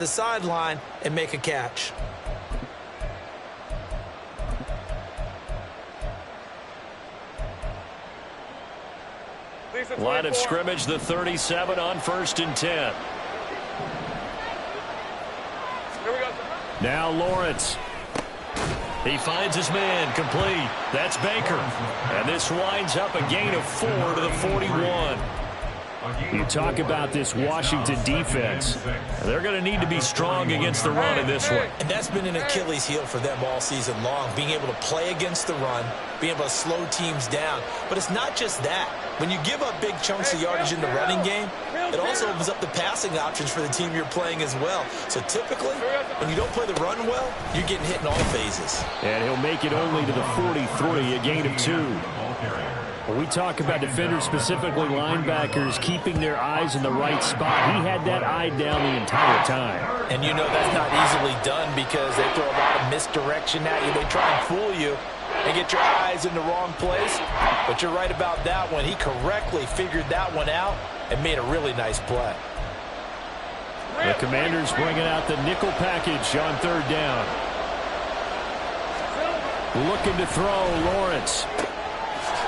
the sideline and make a catch. Line of scrimmage, the 37 on 1st and 10. Now Lawrence. He finds his man, complete. That's Baker. And this winds up a gain of 4 to the 41. You talk about this Washington defense. They're going to need to be strong against the run in this one. And that's been an Achilles heel for them all season long, being able to play against the run, being able to slow teams down. But it's not just that. When you give up big chunks of yardage in the running game, it also opens up the passing options for the team you're playing as well. So typically, when you don't play the run well, you're getting hit in all phases. And he'll make it only to the 43, a gain of 2. When we talk about defenders, specifically linebackers, keeping their eyes in the right spot, he had that eye down the entire time. And you know that's not easily done because they throw a lot of misdirection at you. They try and fool you and get your eyes in the wrong place. But you're right about that one. He correctly figured that one out and made a really nice play. The Commanders bringing out the nickel package on 3rd down. Looking to throw, Lawrence.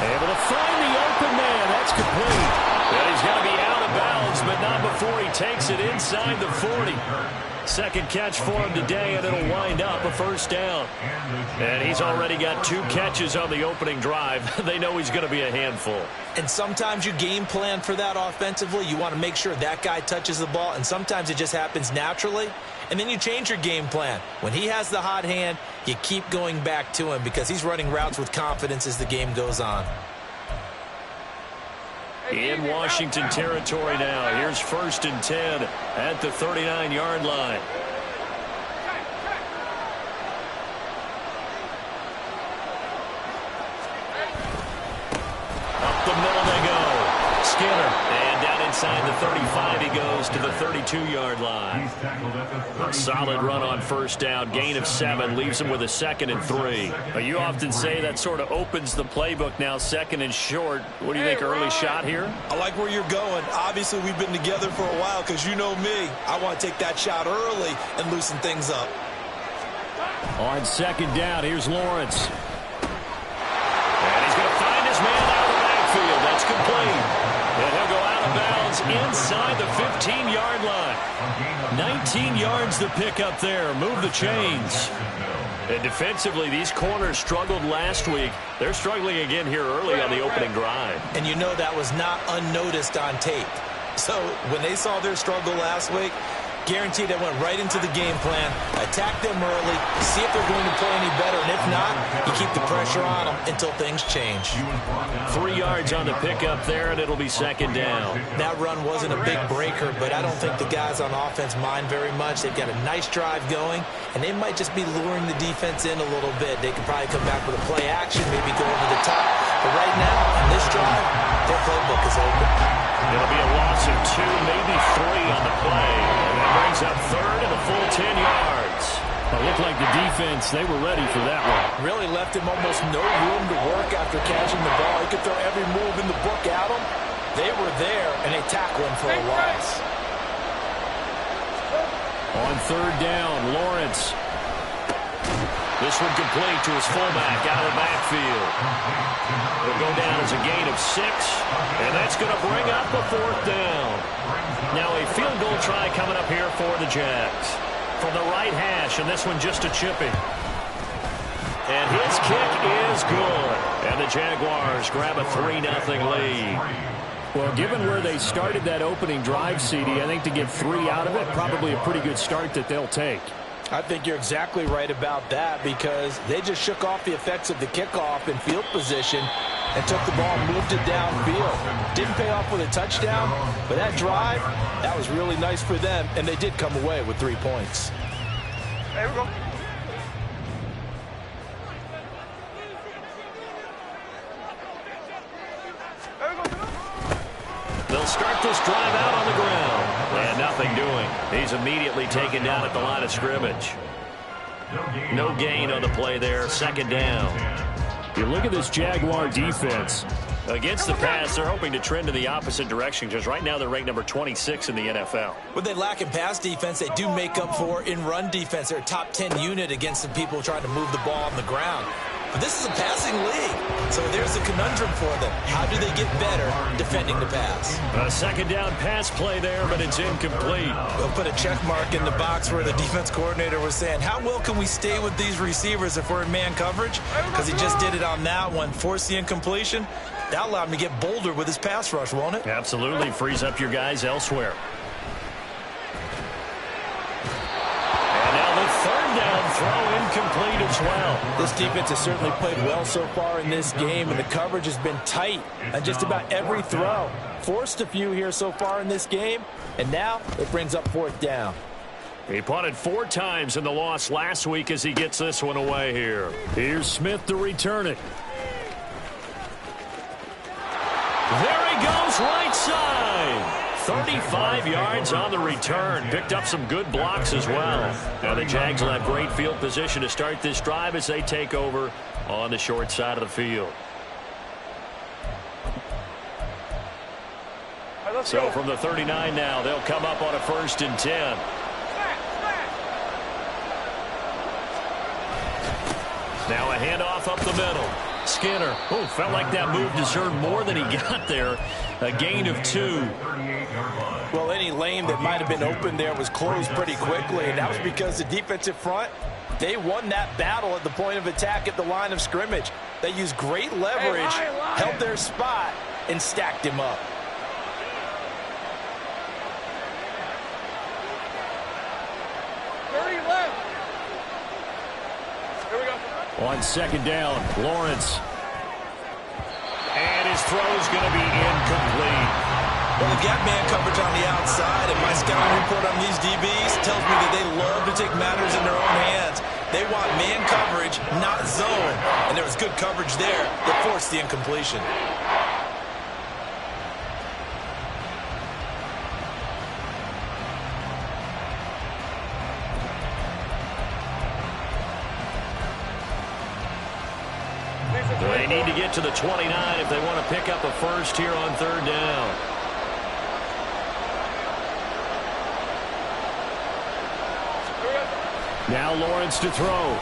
Able to find the open man. That's complete. Well, he's going to be out of bounds, but not before he takes it inside the 40. Second catch for him today, and it'll wind up a 1st down. And he's already got 2 catches on the opening drive. They know he's going to be a handful. And sometimes you game plan for that offensively. You want to make sure that guy touches the ball, and sometimes it just happens naturally. And then you change your game plan. When he has the hot hand, you keep going back to him because he's running routes with confidence as the game goes on. In Washington territory now. Here's 1st and 10 at the 39-yard line. Up the middle they go. Skinner. And down inside the 35 he goes to the 32-yard line. A solid run on 1st down. Gain of 7 leaves him with a 2nd and 3. You often say that sort of opens the playbook now, 2nd and short. What do you think, early shot here? I like where you're going. Obviously, we've been together for a while because you know me. I want to take that shot early and loosen things up. On 2nd down, here's Lawrence. And he's going to find his man out of the backfield. That's complete. And he'll go out of bounds inside the 15-yard line. 19 yards to pick up there. Move the chains. And defensively, these corners struggled last week. They're struggling again here early on the opening drive. And you know that was not unnoticed on tape. So when they saw their struggle last week, guaranteed they went right into the game plan, attack them early, see if they're going to play any better, and if not, you keep the pressure on them until things change. 3 yards on the pickup there, and it'll be 2nd down. That run wasn't a big breaker, but I don't think the guys on offense mind very much. They've got a nice drive going, and they might just be luring the defense in a little bit. They could probably come back with a play action, maybe go over the top. But right now, in this drive, their playbook is open. It'll be a loss of 2, maybe 3 on the play. And that brings up 3rd and a full 10 yards. It looked like the defense, they were ready for that one. Really left him almost no room to work after catching the ball. He could throw every move in the book at him. They were there, and they tackled him for a loss. On 3rd down, Lawrence. This one complete to his fullback out of the backfield. It'll go down as a gain of 6, and that's going to bring up a 4th down. Now a field goal try coming up here for the Jags. From the right hash, and this one just a chipping. And his kick is good. And the Jaguars grab a 3-0 lead. Well, given where they started that opening drive, CD, I think to get 3 out of it, probably a pretty good start that they'll take. I think you're exactly right about that because they just shook off the effects of the kickoff in field position and took the ball and moved it downfield. Didn't pay off with a touchdown, but that drive, that was really nice for them, and they did come away with 3 points. There we go. They'll start this drive out on the ground. And nothing doing. He's immediately taken down at the line of scrimmage. No gain on the play there. 2nd down. You look at this Jaguar defense. Against the pass, they're hoping to trend in the opposite direction because right now they're ranked number 26 in the NFL. What they lack in pass defense, they do make up for in run defense. They're a top 10 unit against the people trying to move the ball on the ground. But this is a passing league, so there's a conundrum for them. How do they get better defending the pass? A second down pass play there, but it's incomplete. They'll put a check mark in the box where the defense coordinator was saying, how well can we stay with these receivers if we're in man coverage? Because he just did it on that one, forced the incompletion. That allowed him to get bolder with his pass rush, won't it? Absolutely. Frees up your guys elsewhere. And now the third down throw incomplete as well. This defense has certainly played well so far in this game, and the coverage has been tight on just about every throw. Forced a few here so far in this game, and now it brings up fourth down. He punted 4 times in the loss last week as he gets this one away here. Here's Smith to return it. There he goes, right side. 35 yards on the return. Picked up some good blocks as well. Now the Jags will have great field position to start this drive as they take over on the short side of the field. So from the 39 now, they'll come up on a 1st and 10. Now a handoff up the middle. Skinner. Oh, felt like that move deserved more than he got there. A gain of 2. Well, any lane that might have been open there was closed pretty quickly, and that was because the defensive front, they won that battle at the point of attack at the line of scrimmage. They used great leverage, held their spot, and stacked him up. On second down, Lawrence. And his throw is going to be incomplete. Well, they've got man coverage on the outside, and my scouting report on these DBs tells me that they love to take matters in their own hands. They want man coverage, not zone. And there was good coverage there that forced the incompletion. They need to get to the 29 if they want to pick up a first here on 3rd down. Now Lawrence to throw.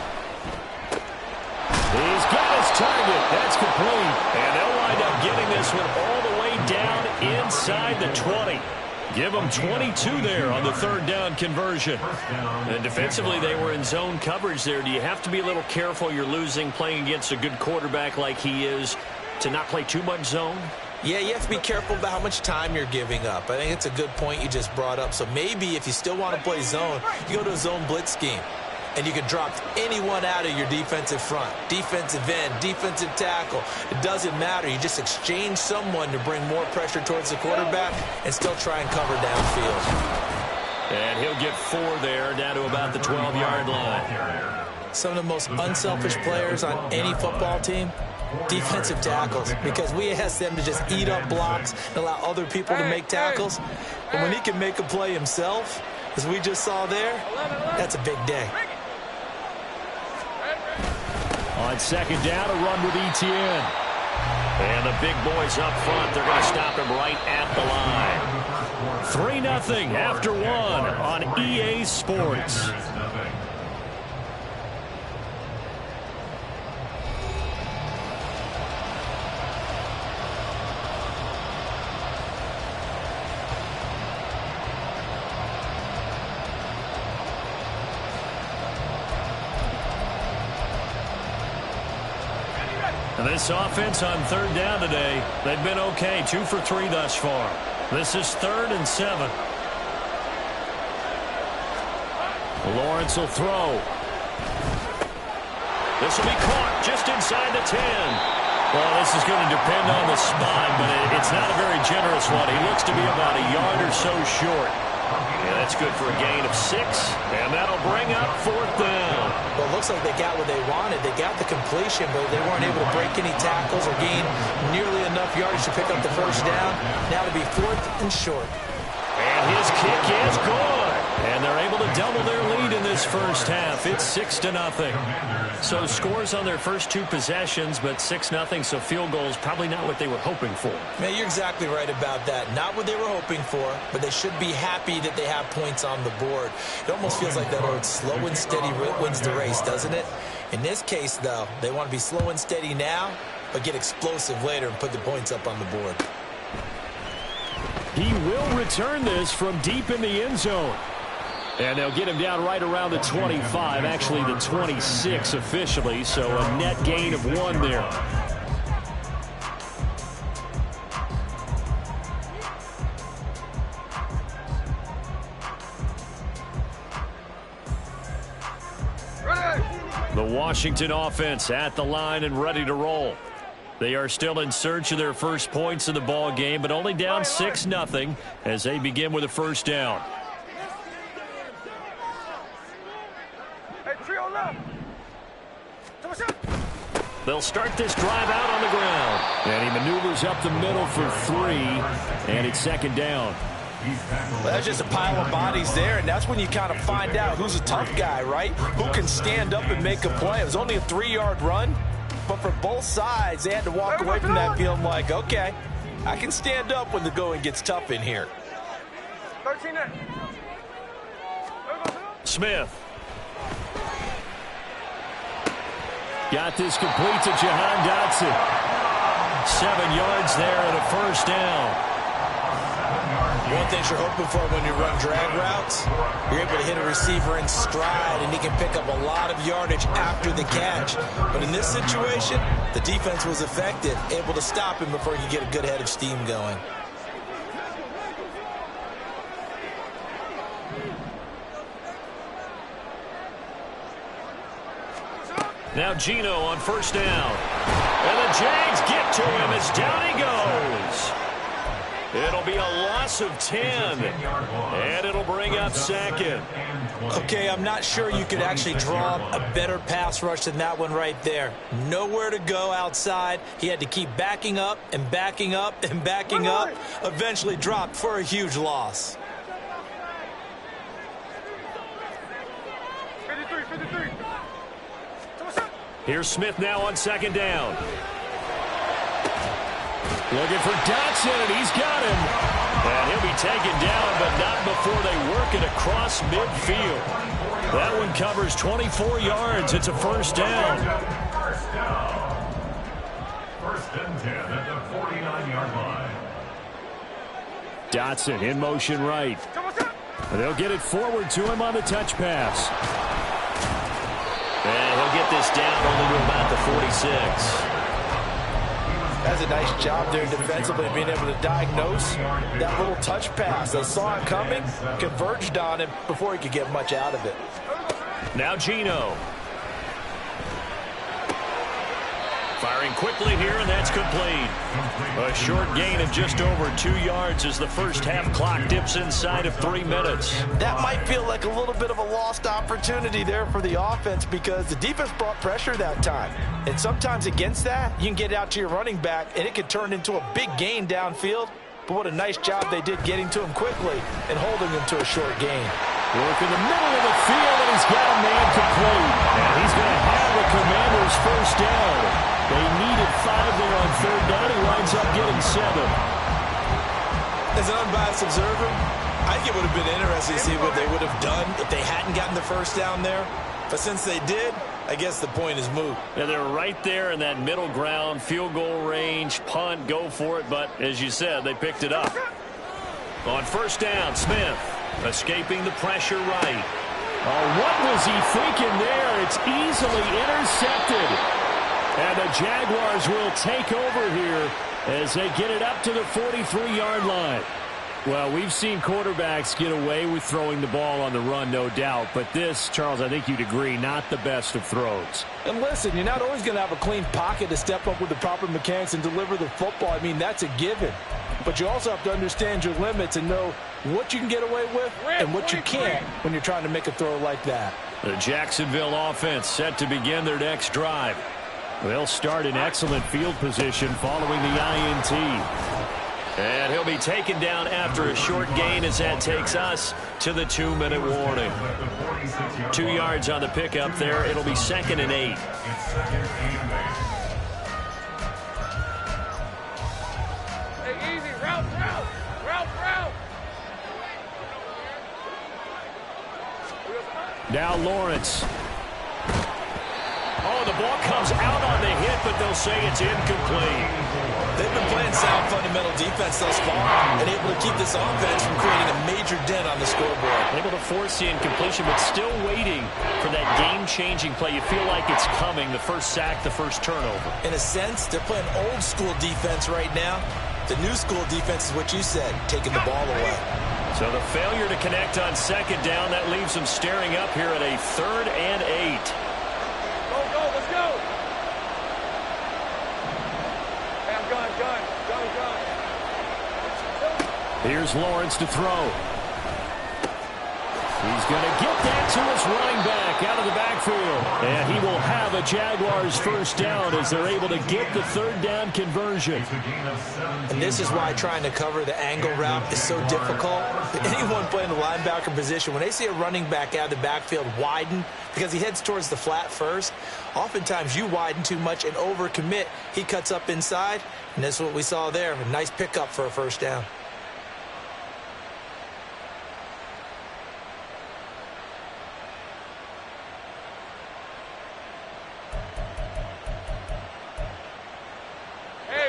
He's got his target. That's complete. And they'll wind up getting this one all the way down inside the 20. Give them 22 there on the 3rd down conversion. And defensively, they were in zone coverage there. Do you have to be a little careful you're losing playing against a good quarterback like he is to not play too much zone? Yeah, you have to be careful about how much time you're giving up. I think it's a good point you just brought up. So maybe if you still want to play zone, you go to a zone blitz scheme. And you can drop anyone out of your defensive front, defensive end, defensive tackle. It doesn't matter. You just exchange someone to bring more pressure towards the quarterback and still try and cover downfield. And he'll get 4 there, down to about the 12-yard line. Some of the most unselfish players on any football team, defensive tackles, because we ask them to just eat up blocks and allow other people to make tackles. And when he can make a play himself, as we just saw there, that's a big day. On second down, a run with Etienne. And the big boys up front, they're going to stop him right at the line. 3-0 after 1 on EA Sports. And this offense on 3rd down today, they've been okay, 2 for 3 thus far. This is 3rd and 7. Lawrence will throw. This will be caught just inside the 10. Well, this is going to depend on the spot, but it's not a very generous one. He looks to be about a yard or so short. Yeah, that's good for a gain of 6, and that'll bring up 4th down. Well, it looks like they got what they wanted. They got the completion, but they weren't able to break any tackles or gain nearly enough yardage to pick up the 1st down. Now to be 4th and short. And his kick is good. And they're able to double their lead in this first half. It's 6-0. So scores on their first two possessions, but 6-0, so field goal is probably not what they were hoping for. Man, you're exactly right about that. Not what they were hoping for, but they should be happy that they have points on the board. It almost feels like that old slow and steady wins the race, doesn't it? In this case, though, they want to be slow and steady now, but get explosive later and put the points up on the board. He will return this from deep in the end zone. And they'll get him down right around the 25, actually the 26 officially, so a net gain of 1 there. The Washington offense at the line and ready to roll. They are still in search of their first points in the ball game, but only down 6-0 as they begin with a first down. They'll start this drive out on the ground. And he maneuvers up the middle for 3, and it's second down. Well, that's just a pile of bodies there, and that's when you kind of find out who's a tough guy, right? Who can stand up and make a play. It was only a 3-yard run, but for both sides, they had to walk away from that feeling like, okay, I can stand up when the going gets tough in here. Smith. Got this complete to Jahan Dotson. 7 yards there and a first down. One thing you're hoping for when you run drag routes, you're able to hit a receiver in stride, and he can pick up a lot of yardage after the catch. But in this situation, the defense was effective, able to stop him before he could get a good head of steam going. Now Geno on first down. And the Jags get to him as down he goes. It'll be a loss of 10. And it'll bring up second. Okay, I'm not sure you could actually draw a better pass rush than that one right there. Nowhere to go outside. He had to keep backing up and backing up and backing up. Eventually dropped for a huge loss. 53. Here's Smith now on second down. Looking for Dotson, and he's got him. And he'll be taken down, but not before they work it across midfield. That one covers 24 yards. It's a first down. First and 10 at the 49-yard line. Dotson in motion right. They'll get it forward to him on the touch pass. And he'll get this down only to about the 46. That's a nice job there defensively, being able to diagnose that little touch pass. They saw it coming, converged on him before he could get much out of it. Now Geno. Firing quickly here, and that's complete. A short gain of just over 2 yards as the first half clock dips inside of 3 minutes. That might feel like a little bit of a lost opportunity there for the offense because the defense brought pressure that time. And sometimes against that, you can get out to your running back, and it could turn into a big gain downfield. But what a nice job they did getting to him quickly and holding him to a short gain. Work in the middle of the field, and he's got a man complete. And he's going to have the Commanders' first down. They needed 5 there on third down. He winds up getting 7. As an unbiased observer, I think it would have been interesting to see what they would have done if they hadn't gotten the first down there. But since they did, I guess the point is moot. And they're right there in that middle ground, field goal range, punt, go for it. But as you said, they picked it up. On first down, Smith escaping the pressure right. Oh, what was he thinking there? It's easily intercepted. And the Jaguars will take over here as they get it up to the 43-yard line. Well, we've seen quarterbacks get away with throwing the ball on the run, no doubt. But this, Charles, I think you'd agree, not the best of throws. And listen, you're not always going to have a clean pocket to step up with the proper mechanics and deliver the football. I mean, that's a given. But you also have to understand your limits and know what you can get away with and what you can't when you're trying to make a throw like that. The Jacksonville offense set to begin their next drive. They'll start in excellent field position following the INT. And he'll be taken down after a short gain as that takes us to the 2-minute warning. 2 yards on the pickup there. It'll be 2nd and 8. Hey, easy. Route. Now Lawrence. Oh, the ball comes out on the hit, but they'll say it's incomplete. They've been playing sound fundamental defense thus far and able to keep this offense from creating a major dent on the scoreboard. Able to force the incompletion, but still waiting for that game-changing play. You feel like it's coming, the first sack, the first turnover. In a sense, they're playing old-school defense right now. The new school defense is what you said, taking the ball away. So the failure to connect on 2nd down, that leaves them staring up here at a 3rd and 8. Let's go. Hey, I'm gun. Here's Lawrence to throw. He's going to get that to his running back out of the backfield. And he will have a Jaguars first down as they're able to get the 3rd down conversion. And this is why trying to cover the angle route is so difficult. Anyone playing the linebacker position, when they see a running back out of the backfield widen because he heads towards the flat first, oftentimes you widen too much and overcommit. He cuts up inside, and that's what we saw there. A nice pickup for a first down.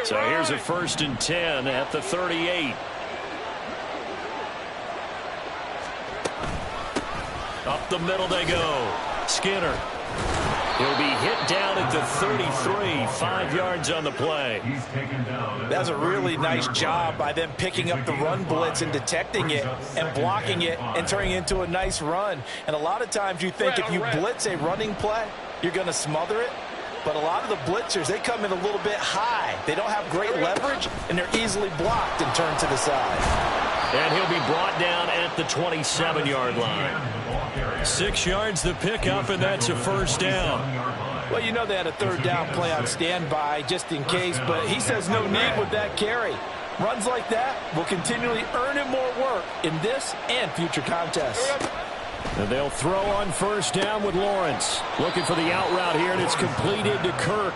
So here's a 1st and 10 at the 38. Up the middle they go. Skinner. He'll be hit down at the 33, 5 yards on the play. That was a really nice job by them picking up the run blitz and detecting it and blocking it and turning it into a nice run. And a lot of times you think if you blitz a running play, you're going to smother it. But a lot of the blitzers, they come in a little bit high. They don't have great leverage, and they're easily blocked and turned to the side. And he'll be brought down at the 27-yard line. 6 yards the pickup, and that's a first down. Well, you know they had a 3rd down play on standby just in case, but he says no need with that carry. Runs like that will continually earn him more work in this and future contests. And they'll throw on first down with Lawrence. Looking for the out route here, and it's completed to Kirk.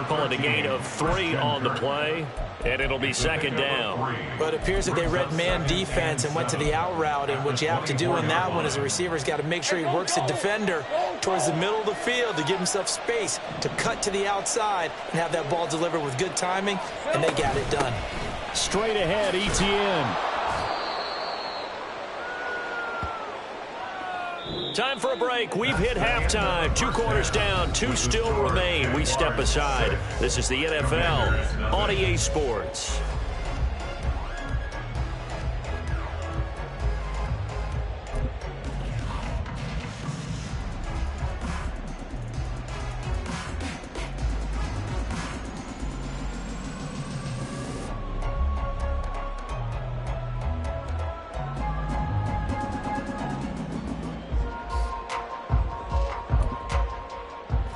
Call it a gain of 3 on the play, and it'll be 2nd down. But it appears that they read man defense and went to the out route, and what you have to do in that one is the receiver's got to make sure he works the defender towards the middle of the field to give himself space to cut to the outside and have that ball delivered with good timing, and they got it done. Straight ahead, ETN. Time for a break. We've hit halftime. 2 quarters down. 2 still remain. We step aside. This is the NFL on EA Sports.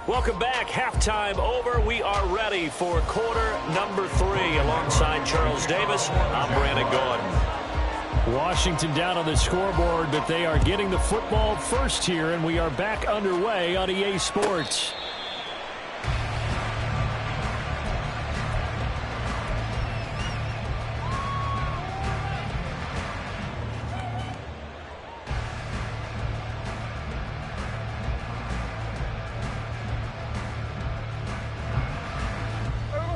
Welcome back. Halftime over. We are ready for quarter number 3. Alongside Charles Davis, I'm Brandon Gordon. Washington down on the scoreboard, but they are getting the football first here, and we are back underway on EA Sports.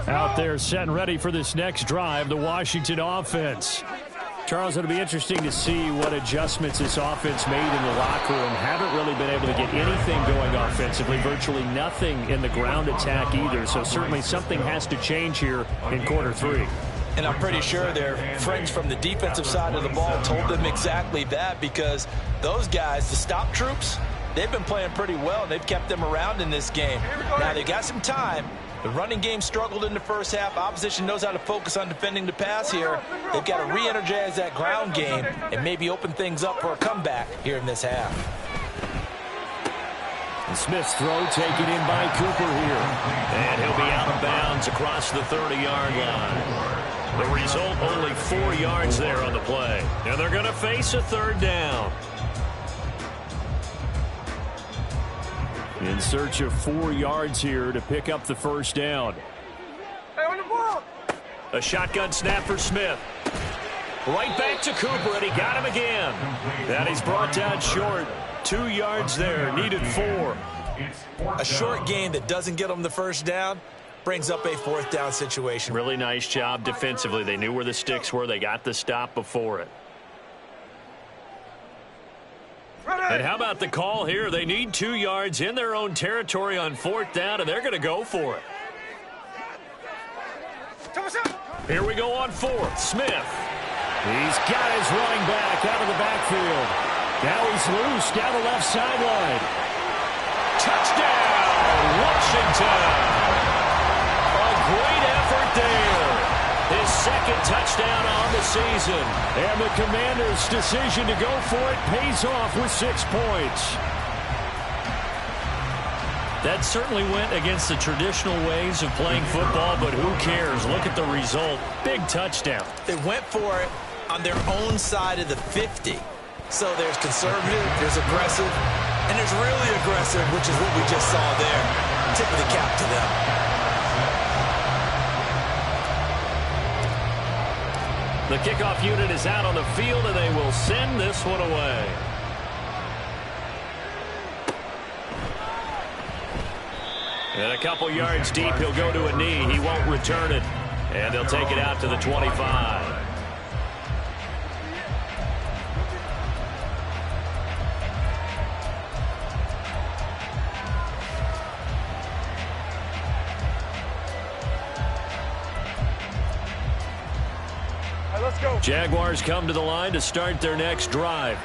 Out there set and ready for this next drive, the Washington offense. Charles, it'll be interesting to see what adjustments this offense made in the locker room. Haven't really been able to get anything going offensively, virtually nothing in the ground attack either. So certainly something has to change here in quarter 3. And I'm pretty sure their friends from the defensive side of the ball told them exactly that, because those guys, the stop troops, they've been playing pretty well. They've kept them around in this game. Now they got some time. The running game struggled in the first half. Opposition knows how to focus on defending the pass here. They've got to re-energize that ground game and maybe open things up for a comeback here in this half. And Smith's throw taken in by Cooper here. And he'll be out of bounds across the 30-yard line. The result, only 4 yards there on the play. And they're going to face a third down. In search of 4 yards here to pick up the first down. Hey, on the ball. A shotgun snap for Smith. Right back to Cooper, and he got him again. And he's brought down short. 2 yards there, needed 4. A short gain that doesn't get them the first down brings up a fourth down situation. Really nice job defensively. They knew where the sticks were. They got the stop before it. And how about the call here? They need 2 yards in their own territory on fourth down, and they're going to go for it. Here we go on fourth. Smith. He's got his running back out of the backfield. Now he's loose down the left sideline. Touchdown, Washington. A great effort there. His second touchdown on the season. And the Commanders' decision to go for it pays off with 6 points. That certainly went against the traditional ways of playing football, but who cares? Look at the result. Big touchdown. They went for it on their own side of the 50. So there's conservative, there's aggressive, and there's really aggressive, which is what we just saw there. Tip of the cap to them. The kickoff unit is out on the field, and they will send this one away. And a couple yards deep, he'll go to a knee. He won't return it. And they'll take it out to the 25. Jaguars come to the line to start their next drive.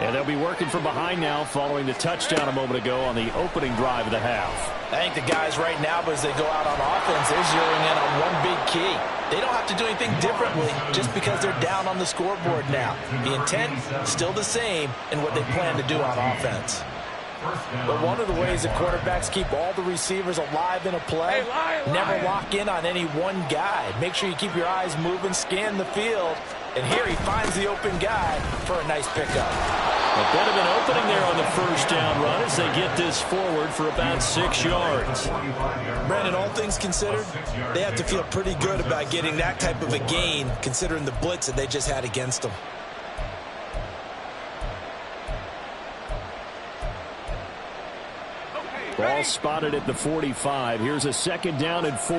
And they'll be working from behind now following the touchdown a moment ago on the opening drive of the half. I think the guys right now, as they go out on offense, they're zeroing in on one big key. They don't have to do anything differently just because they're down on the scoreboard now. The intent, still the same in what they plan to do on offense. But one of the ways that quarterbacks keep all the receivers alive in a play, never lock in on any one guy. Make sure you keep your eyes moving, scan the field, and here he finds the open guy for a nice pickup. A bit of an opening there on the first down run as they get this forward for about 6 yards. Brandon, all things considered, they have to feel pretty good about getting that type of a gain considering the blitz that they just had against them. Ball spotted at the 45. Here's a second down and 4.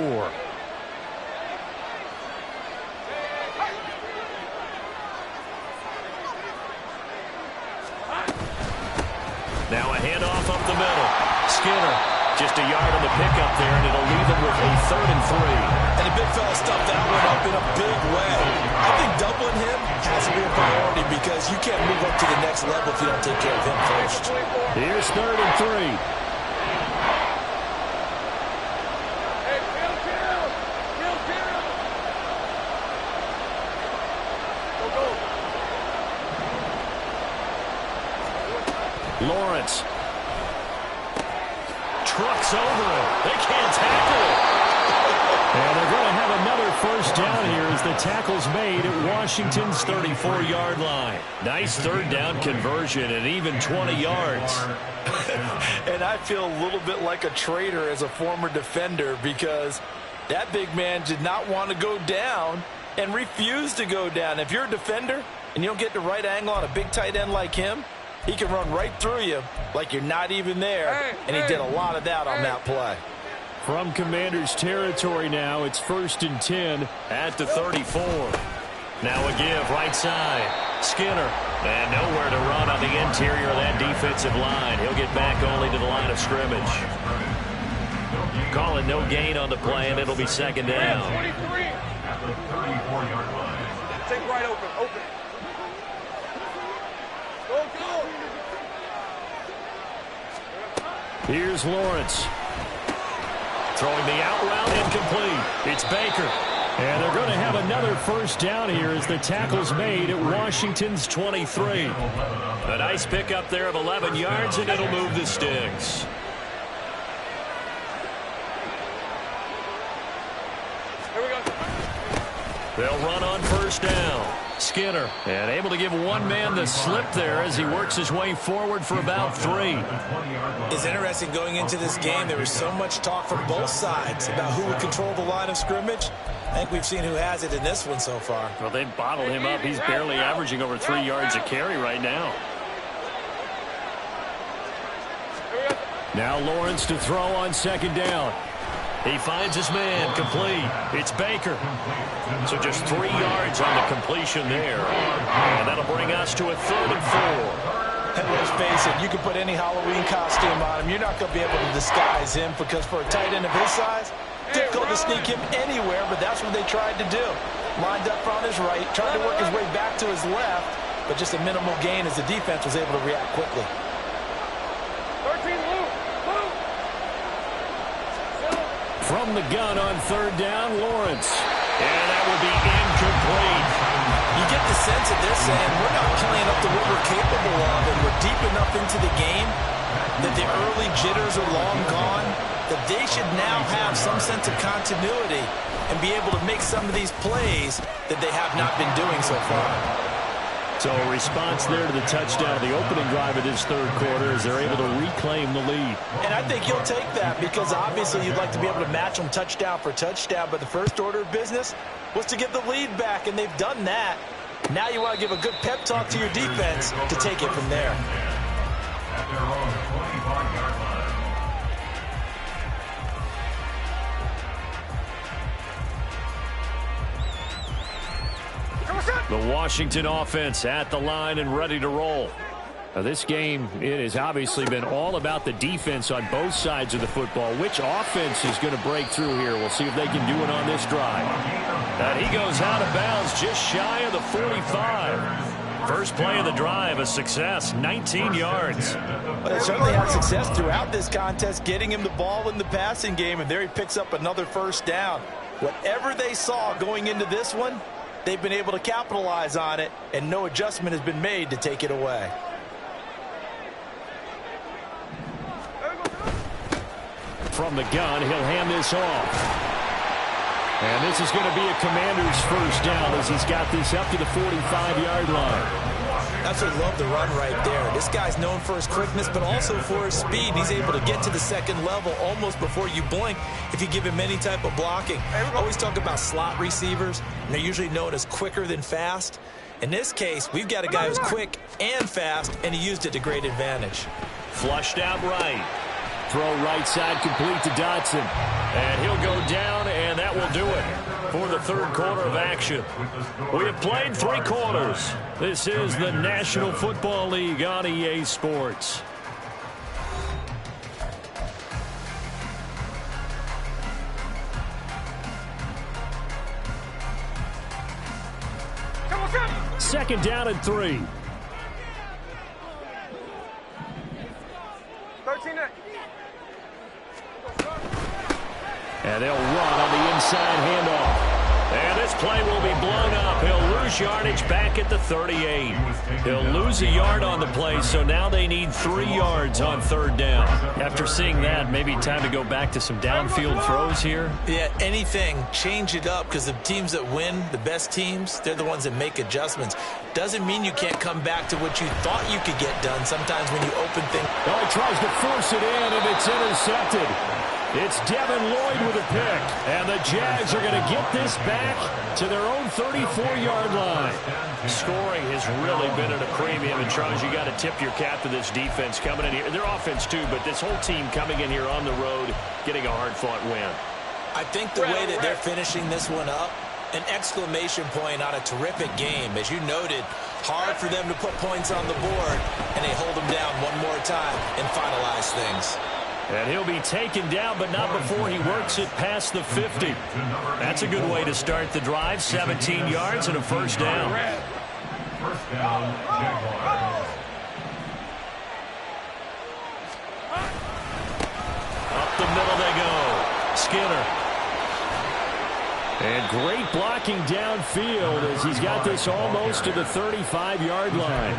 Now a handoff up the middle. Skinner just a yard on the pickup there, and it'll leave them with a 3rd and 3. And the big fella stuffed that one up in a big way. I think doubling him has to be a priority because you can't move up to the next level if you don't take care of him first. Here's 3rd and 3. Lawrence trucks over it. They can't tackle it. And they're going to have another first down here as the tackle's made at Washington's 34-yard line. Nice third down conversion and even 20 yards. And I feel a little bit like a traitor as a former defender because that big man did not want to go down and refused to go down. If you're a defender and you don't get the right angle on a big tight end like him, he can run right through you like you're not even there, and he did a lot of that on that play. From Commanders territory now, it's 1st and 10 at the 34. Now a give right side. Skinner. And nowhere to run on the interior of that defensive line. He'll get back only to the line of scrimmage. Call it no gain on the play, and it'll be second down. 23. At the 34-yard line. Take right open. Here's Lawrence. Throwing the out route incomplete. It's Baker. And they're going to have another first down here as the tackle's made at Washington's 23. A nice pickup there of 11 yards, and it'll move the sticks. Here we go. They'll run on first down. Skinner, and able to give one man the slip there as he works his way forward for about 3. It's interesting going into this game. There was so much talk from both sides about who would control the line of scrimmage. I think we've seen who has it in this one so far. Well, they've bottled him up. He's barely averaging over 3 yards a carry right now. Now Lawrence to throw on second down. He finds his man, complete. It's Baker. So just 3 yards on the completion there. And that'll bring us to a 3rd and 4. And let's face it, you can put any Halloween costume on him. You're not going to be able to disguise him because for a tight end of his size, difficult to sneak him anywhere, but that's what they tried to do. Lined up on his right, tried to work his way back to his left, but just a minimal gain as the defense was able to react quickly. 13, Luke. From the gun on 3rd down, Lawrence. And that will be incomplete. You get the sense that they're saying we're not playing up to what we're capable of, and we're deep enough into the game that the early jitters are long gone, that they should now have some sense of continuity and be able to make some of these plays that they have not been doing so far. So a response there to the touchdown of the opening drive of this 3rd quarter as they're able to reclaim the lead. And I think you'll take that because obviously you'd like to be able to match them touchdown for touchdown, but the first order of business was to get the lead back, and they've done that. Now you want to give a good pep talk to your defense to take it from there. At their own 25-yard line. The Washington offense at the line and ready to roll. Now this game, it has obviously been all about the defense on both sides of the football. Which offense is going to break through here? We'll see if they can do it on this drive. And he goes out of bounds just shy of the 45. First play of the drive, a success, 19 yards. But they certainly had success throughout this contest, getting him the ball in the passing game, and there he picks up another first down. Whatever they saw going into this one, they've been able to capitalize on it, and no adjustment has been made to take it away. From the gun, he'll hand this off. And this is going to be a Commander's first down as he's got this up to the 45-yard line. Absolutely love the run right there. This guy's known for his quickness, but also for his speed. He's able to get to the second level almost before you blink if you give him any type of blocking. I always talk about slot receivers, and they're usually known as quicker than fast. In this case, we've got a guy who's quick and fast, and he used it to great advantage. Flushed out right. Throw right side complete to Dotson. And he'll go down, and that will do it for the 3rd quarter of action. We have played 3 quarters. This is the National Football League on EA Sports. Second down and 3. 13. And they'll run on the inside handoff. And this play will be blown up. He'll lose yardage back at the 38. He'll lose a yard on the play, so now they need 3 yards on 3rd down. After seeing that, maybe time to go back to some downfield throws here. Yeah, anything, change it up, because the teams that win, the best teams, they're the ones that make adjustments. Doesn't mean you can't come back to what you thought you could get done sometimes when you open things. Oh, he tries to force it in, and it's intercepted. It's Devin Lloyd with a pick, and the Jags are going to get this back to their own 34-yard line. Scoring has really been at a premium, and Charles, you got to tip your cap to this defense coming in here. Their offense too, but this whole team coming in here on the road, getting a hard-fought win. I think the way that they're finishing this one up, an exclamation point on a terrific game. As you noted, hard for them to put points on the board, and they hold them down one more time and finalize things. And he'll be taken down, but not before he works it past the 50. That's a good way to start the drive. 17 yards and a first down. First down, Jaguars. Up the middle they go. Skinner. And great blocking downfield as he's got this almost to the 35-yard line.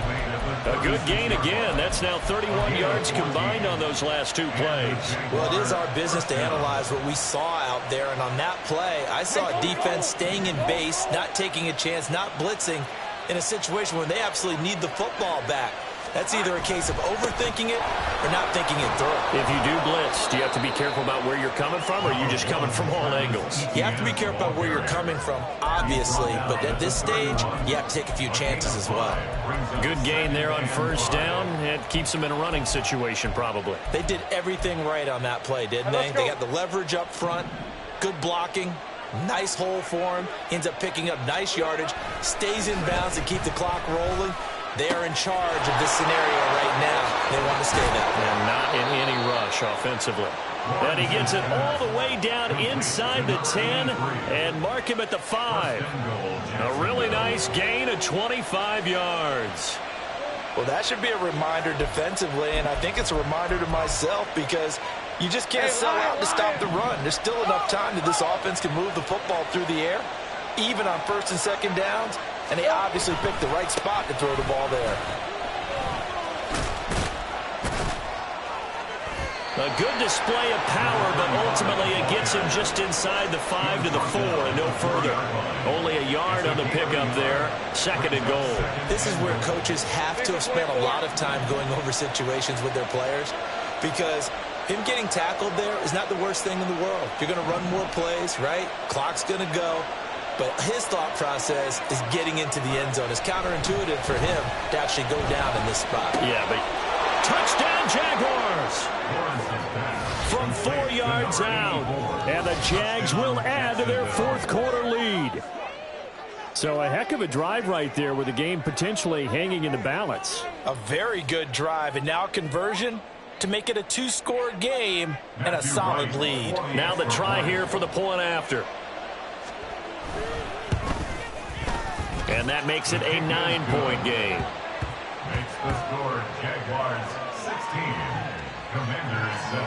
A good gain again. That's now 31 yards combined on those last two plays. Well, it is our business to analyze what we saw out there. And on that play, I saw a defense staying in base, not taking a chance, not blitzing in a situation where they absolutely need the football back. That's either a case of overthinking it or not thinking it through. If you do blitz, do you have to be careful about where you're coming from, or are you just coming from all angles? You have to be careful about where you're coming from, obviously, but at this stage, you have to take a few chances as well. Good gain there on first down. It keeps them in a running situation, probably. They did everything right on that play, didn't they? They got the leverage up front, good blocking, nice hole for him, ends up picking up nice yardage, stays in bounds to keep the clock rolling. They are in charge of this scenario right now. They want to stay that way. And not in any rush offensively. And he gets it all the way down inside the 10 and mark him at the 5. A really nice gain of 25 yards. Well, that should be a reminder defensively, and I think it's a reminder to myself because you just can't sell out to stop the run. There's still enough time that this offense can move the football through the air, even on first and second downs. And they obviously picked the right spot to throw the ball there. A good display of power, but ultimately it gets him just inside the 5 to the 4 and no further. Only a yard on the pickup there. Second and goal. This is where coaches have to have spent a lot of time going over situations with their players, because him getting tackled there is not the worst thing in the world. You're going to run more plays, right? Clock's going to go. But his thought process is getting into the end zone. It's counterintuitive for him to actually go down in this spot. Yeah, but touchdown Jaguars from 4 yards out. And the Jags will add to their fourth quarter lead. So a heck of a drive right there with the game potentially hanging in the balance. A very good drive, and now conversion to make it a 2-score game and a solid lead. Now the try here for the point after. And that makes it a 9-point game. Makes the score Jaguars 16, Commanders 7.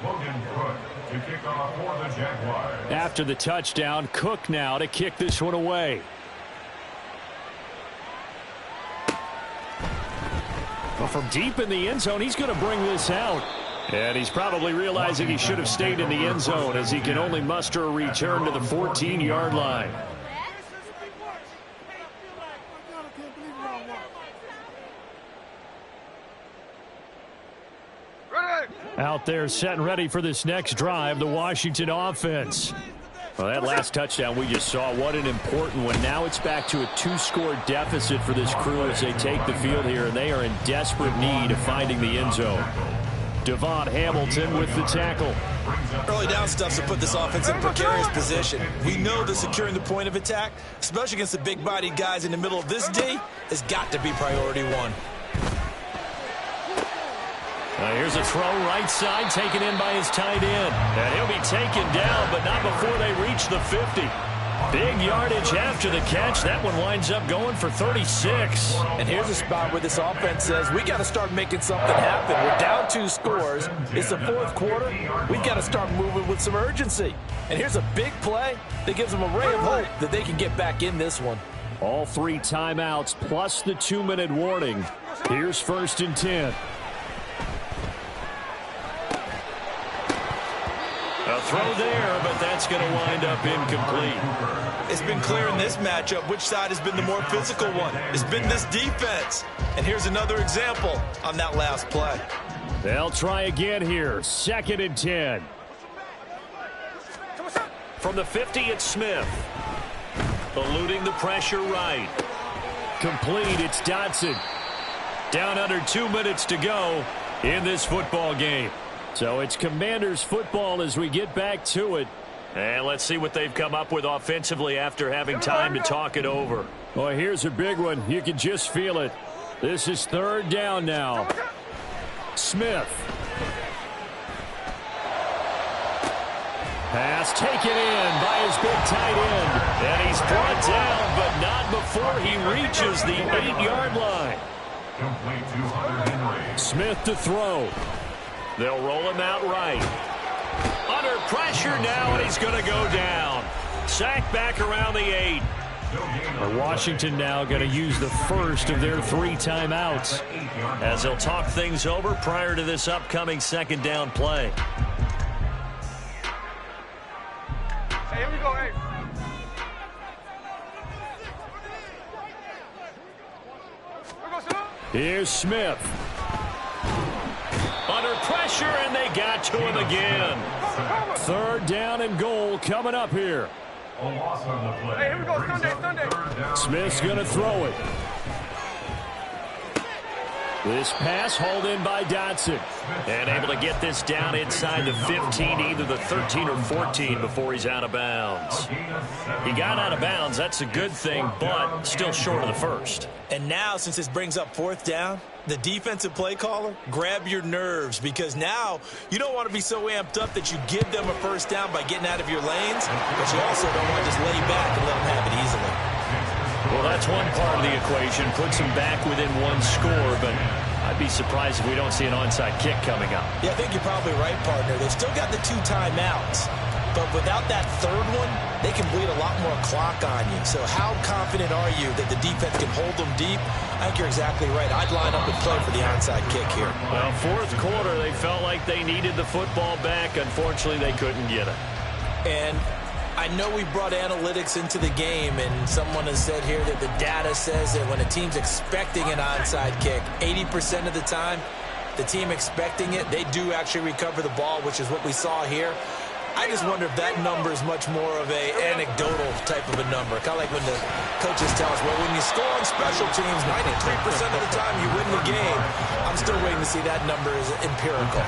Logan Cook to kick off for the Jaguars. After the touchdown, Cook now to kick this one away. Well, from deep in the end zone, he's going to bring this out. And he's probably realizing he should have stayed in the end zone as he can only muster a return to the 14-yard line. Out there setting ready for this next drive, the Washington offense. Well, that last touchdown we just saw, what an important one. Now it's back to a 2-score deficit for this crew as they take the field here, and they are in desperate need of finding the end zone. Devon Hamilton with the tackle. Early down stuff to put this offense in a precarious position. We know that securing the point of attack, especially against the big-bodied guys in the middle of this D, has got to be priority one. Here's a throw right side taken in by his tight end. And he'll be taken down, but not before they reach the 50. Big yardage after the catch. That one winds up going for 36. And here's a spot where this offense says, we got to start making something happen. We're down 2 scores. It's the fourth quarter. We've got to start moving with some urgency. And here's a big play that gives them a ray of hope that they can get back in this one. All 3 timeouts plus the 2-minute warning. Here's 1st and 10. A throw there, but that's going to wind up incomplete. It's been clear in this matchup which side has been the more physical one. It's been this defense. And here's another example on that last play. They'll try again here. 2nd and 10. From the 50, it's Smith. Eluding the pressure right. Complete, it's Dotson. Down under 2 minutes to go in this football game. So it's Commanders football as we get back to it. And let's see what they've come up with offensively after having time to talk it over. Well, here's a big one. You can just feel it. This is 3rd down now. Smith. Pass taken in by his big tight end. And he's brought down, but not before he reaches the 8-yard line. Complete to Hunter Henry. Smith to throw. They'll roll him out right. Under pressure now, and he's going to go down. Sacked back around the 8. Washington now going to use the first of their 3 timeouts, as they'll talk things over prior to this upcoming second down play. Hey, here we go, hey. Here's Smith. Under pressure, and they got to him again. 3rd down and goal coming up here. A loss on the play. Hey, here we go, Sunday. Smith's going to throw it. This pass hauled in by Dotson. And able to get this down inside the 15, either the 13 or 14 before he's out of bounds. He got out of bounds. That's a good thing, but still short of the first. And now, since this brings up 4th down, the defensive play caller, grab your nerves, because now you don't want to be so amped up that you give them a 1st down by getting out of your lanes, but you also don't want to just lay back and let them have it easily. Well, that's one part of the equation. Puts them back within 1 score, but I'd be surprised if we don't see an onside kick coming up. Yeah, I think you're probably right, partner. They've still got the 2 timeouts, but without that 3rd one, they can bleed a lot more clock on you. So how confident are you that the defense can hold them deep? I think you're exactly right. I'd line up and play for the onside kick here. Well, 4th quarter, they felt like they needed the football back. Unfortunately, they couldn't get it. And I know we brought analytics into the game, and someone has said here that the data says that when a team's expecting an onside kick, 80% of the time, the team expecting it, they do actually recover the ball, which is what we saw here. I just wonder if that number is much more of a anecdotal type of a number. Kind of like when the coaches tell us, well, when you score on special teams, 93% of the time you win the game. I'm still waiting to see that number is empirical.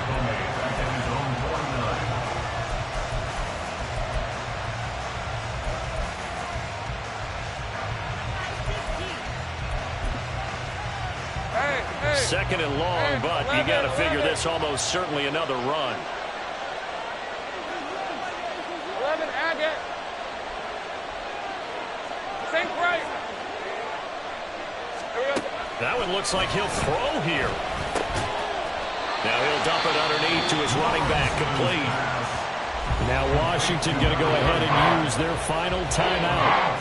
Second and long, but you got to figure this almost certainly another run. 11, Agate. Same price. That one looks like he'll throw here. Now he'll dump it underneath to his running back, complete. Now Washington going to go ahead and use their final timeout,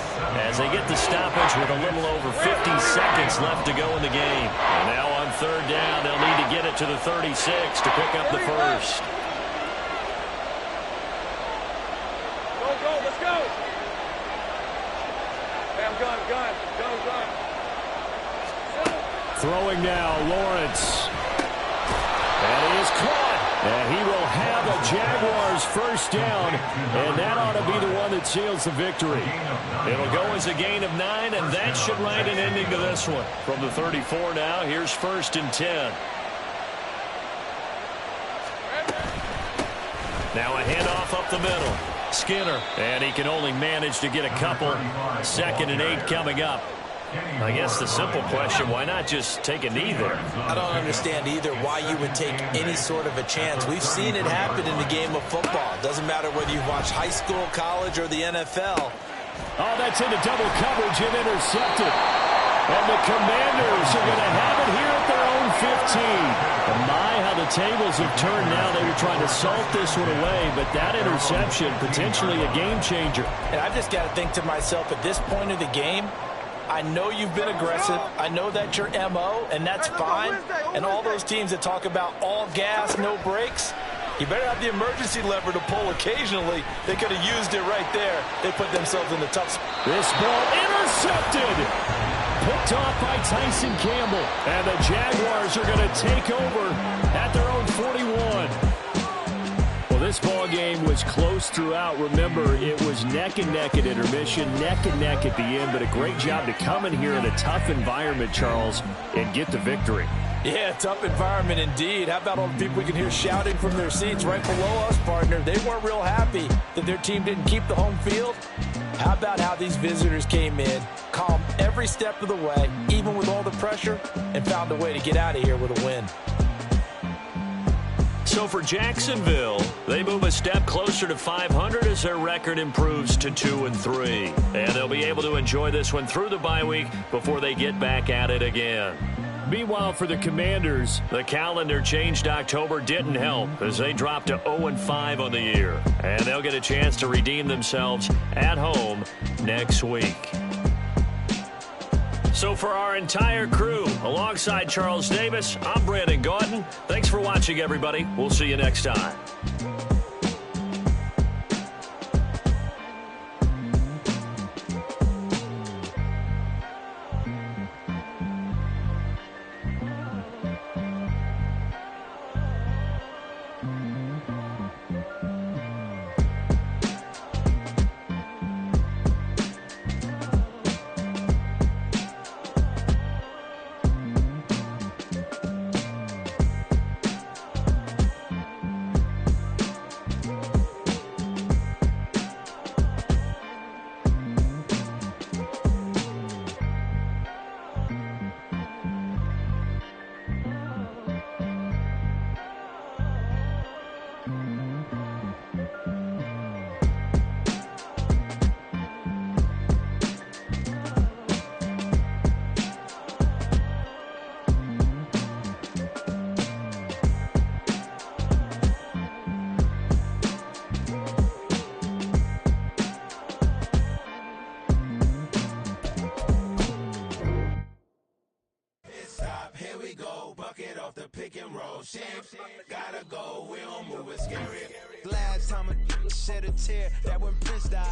as they get the stoppage with a little over 50 seconds left to go in the game. And now on 3rd down, they'll need to get it to the 36 to pick up the first. Go, let's go. Hey, I'm gun. throwing now, Lawrence. And he is caught. And he will have a Jaguars 1st down, and that ought to be the one that seals the victory. It'll go as a gain of 9, and that should write an ending to this one. From the 34 now, here's 1st and 10. Now a handoff up the middle. Skinner, and he can only manage to get a couple. 2nd and 8 coming up. I guess the simple question, why not just take a knee there? I don't understand either why you would take any sort of a chance. We've seen it happen in the game of football. Doesn't matter whether you watch high school, college, or the NFL. Oh, that's into double coverage and intercepted. And the Commanders are going to have it here at their own 15. And my, how the tables have turned now. They were trying to salt this one away, but that interception, potentially a game changer. And I've just got to think to myself, at this point of the game, I know you've been aggressive. I know that's your MO, and that's fine. And all those teams that talk about all gas, no brakes, you better have the emergency lever to pull occasionally. They could have used it right there. They put themselves in the tough spot. This ball intercepted. Picked off by Tyson Campbell. And the Jaguars are going to take over at their own 41. Well, this ball game was close throughout. Remember, it was neck and neck at intermission, neck and neck at the end, but a great job to come in here in a tough environment, Charles, and get the victory. Yeah, tough environment indeed. How about all the people we can hear shouting from their seats right below us, partner? They weren't real happy that their team didn't keep the home field. How about how these visitors came in, calm every step of the way, even with all the pressure, and found a way to get out of here with a win. So for Jacksonville, they move a step closer to 500 as their record improves to 2-3. And they'll be able to enjoy this one through the bye week before they get back at it again. Meanwhile, for the Commanders, the calendar changed October didn't help as they dropped to 0-5 on the year. And they'll get a chance to redeem themselves at home next week. So for our entire crew, alongside Charles Davis, I'm Brandon Gaudin. Thanks for watching, everybody. We'll see you next time. Last time a shed a tear, that when Prince died.